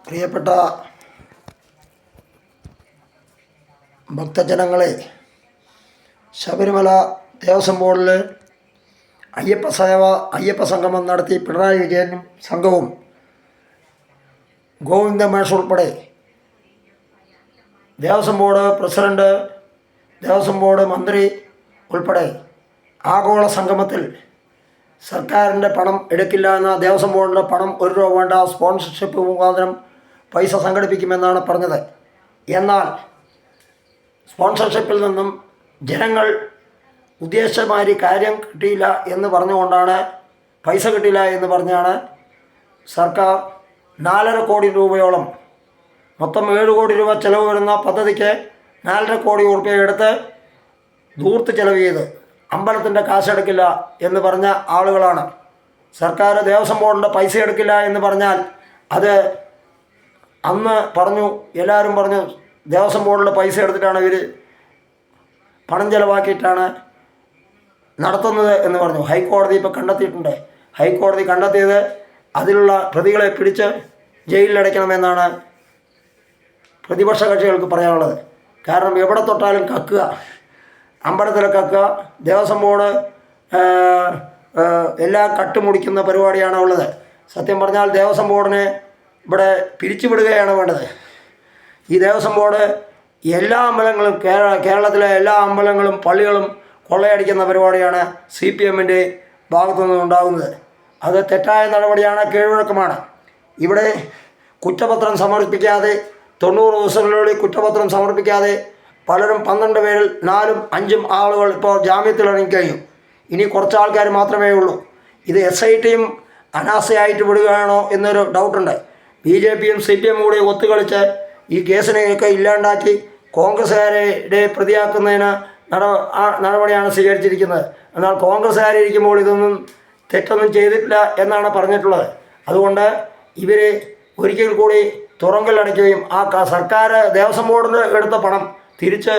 പ്രിയപ്പെട്ട ഭക്തജനങ്ങളെ, ശബരിമല ദേവസ്വം ബോർഡിൽ അയ്യപ്പ സംഗമം നടത്തി പിണറായി വിജയനും സംഘവും ഗോവിന്ദ മേഷ് ഉൾപ്പെടെ Devaswom board president, Devaswom board മന്ത്രി ഉൾപ്പെടെ ആഗോള സംഗമത്തിൽ സർക്കാരിൻ്റെ പണം എടുക്കില്ല എന്ന, ദേവസ്വം ബോർഡിൻ്റെ പണം ₹1 വേണ്ട, സ്പോൺസർഷിപ്പ് മുഖാന്തരം പൈസ സംഘടിപ്പിക്കുമെന്നാണ് പറഞ്ഞത്. എന്നാൽ സ്പോൺസർഷിപ്പിൽ നിന്നും ജനങ്ങൾ ഉദ്ദേശമാതിരി കാര്യം കിട്ടിയില്ല എന്ന് പറഞ്ഞുകൊണ്ടാണ്, പൈസ കിട്ടില്ല എന്ന് പറഞ്ഞാണ് സർക്കാർ 4.5 കോടി രൂപയോളം, മൊത്തം 7 കോടി രൂപ ചിലവ് വരുന്ന പദ്ധതിക്ക് 4.5 കോടി രൂപ എടുത്ത് ദൂർത്ത് ചിലവ് ചെയ്ത് അമ്പലത്തിൻ്റെ കാശെടുക്കില്ല എന്ന് പറഞ്ഞ ആളുകളാണ്. സർക്കാർ ദേവസ്വം ബോർഡിൻ്റെ പൈസ എടുക്കില്ല എന്ന് പറഞ്ഞാൽ അത് അന്ന് പറഞ്ഞു, എല്ലാവരും പറഞ്ഞു ദേവസ്വം ബോർഡിൻ്റെ പൈസ എടുത്തിട്ടാണ് ഇവർ പണം ചിലവാക്കിയിട്ടാണ് നടത്തുന്നത് എന്ന് പറഞ്ഞു. ഹൈക്കോടതി ഇപ്പോൾ കണ്ടെത്തിയിട്ടുണ്ട്. ഹൈക്കോടതി കണ്ടെത്തിയത് അതിലുള്ള പ്രതികളെ പിടിച്ച് ജയിലിലടയ്ക്കണമെന്നാണ് പ്രതിപക്ഷ കക്ഷികൾക്ക് പറയാനുള്ളത്. കാരണം എവിടെ തൊട്ടാലും കക്കുക, അമ്പലത്തിലെ കക്കുക, ദേവസ്വം ബോർഡ് എല്ലാം കട്ടുമുടിക്കുന്ന പരിപാടിയാണ് ഉള്ളത്. സത്യം പറഞ്ഞാൽ ദേവസ്വം ബോർഡിനെ ഇവിടെ പിരിച്ചുവിടുകയാണ് വേണ്ടത്. ഈ ദേവസ്വം ബോർഡ് എല്ലാ അമ്പലങ്ങളും, കേരളത്തിലെ എല്ലാ അമ്പലങ്ങളും പള്ളികളും കൊള്ളയടിക്കുന്ന പരിപാടിയാണ് CPMൻ്റെ ഭാഗത്തു നിന്നുണ്ടാകുന്നത്. അത് തെറ്റായ നടപടിയാണ്, കീഴ്വഴക്കമാണ്. ഇവിടെ കുറ്റപത്രം സമർപ്പിക്കാതെ 90 ദിവസങ്ങളിലൂടെ കുറ്റപത്രം സമർപ്പിക്കാതെ പലരും 12 പേരിൽ 4ഉം 5ഉം ആളുകൾ ഇപ്പോൾ ജാമ്യത്തിൽ ഇറങ്ങിക്കഴിഞ്ഞു. ഇനി കുറച്ച് ആൾക്കാർ മാത്രമേ ഉള്ളൂ. ഇത് SITയും അനാസ്ഥയായിട്ട് വിടുകയാണോ എന്നൊരു ഡൗട്ടുണ്ട്. BJPയും CPM കൂടി ഒത്തുകളിച്ച് ഈ കേസിനെയൊക്കെ ഇല്ലാണ്ടാക്കി കോൺഗ്രസ്സുകാരെ പ്രതിയാക്കുന്നതിന് നടപടിയാണ് സ്വീകരിച്ചിരിക്കുന്നത്. എന്നാൽ കോൺഗ്രസ്സുകാരിരിക്കുമ്പോൾ ഇതൊന്നും തെറ്റൊന്നും ചെയ്തിട്ടില്ല എന്നാണ് പറഞ്ഞിട്ടുള്ളത്. അതുകൊണ്ട് ഇവർ ഒരിക്കൽ കൂടി തുറങ്കലടയ്ക്കുകയും സർക്കാർ ദേവസ്വം ബോർഡിന് എടുത്ത പണം തിരിച്ച്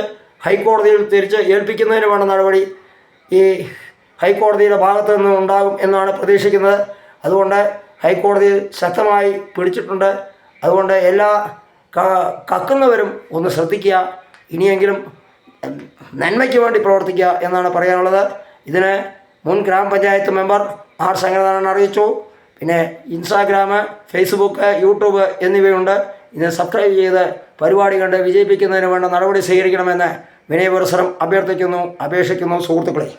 ഹൈക്കോടതിയിൽ തിരിച്ച് ഏൽപ്പിക്കുന്നതിന് വേണ്ട നടപടി ഈ ഹൈക്കോടതിയുടെ ഭാഗത്തു നിന്ന് ഉണ്ടാകും എന്നാണ് പ്രതീക്ഷിക്കുന്നത്. അതുകൊണ്ട് ഹൈക്കോടതി ശക്തമായി പിടിച്ചിട്ടുണ്ട്. അതുകൊണ്ട് എല്ലാ കക്കുന്നവരും ഒന്ന് ശ്രദ്ധിക്കുക, ഇനിയെങ്കിലും നന്മയ്ക്ക് വേണ്ടി പ്രവർത്തിക്കുക എന്നാണ് പറയാനുള്ളത്. ഇതിന് മുൻ ഗ്രാമപഞ്ചായത്ത് മെമ്പർ R. ശങ്കരനാരായണൻ അറിയിച്ചു. പിന്നെ ഇൻസ്റ്റാഗ്രാം, ഫേസ്ബുക്ക്, യൂട്യൂബ് എന്നിവയുണ്ട്. ഇത് സബ്സ്ക്രൈബ് ചെയ്ത് പരിപാടി കണ്ട് വിജയിപ്പിക്കുന്നതിന് വേണ്ട നടപടി സ്വീകരിക്കണമെന്ന് വിനയപുരസരം അഭ്യർത്ഥിക്കുന്നു, അപേക്ഷിക്കുന്നു സുഹൃത്തുക്കളെ.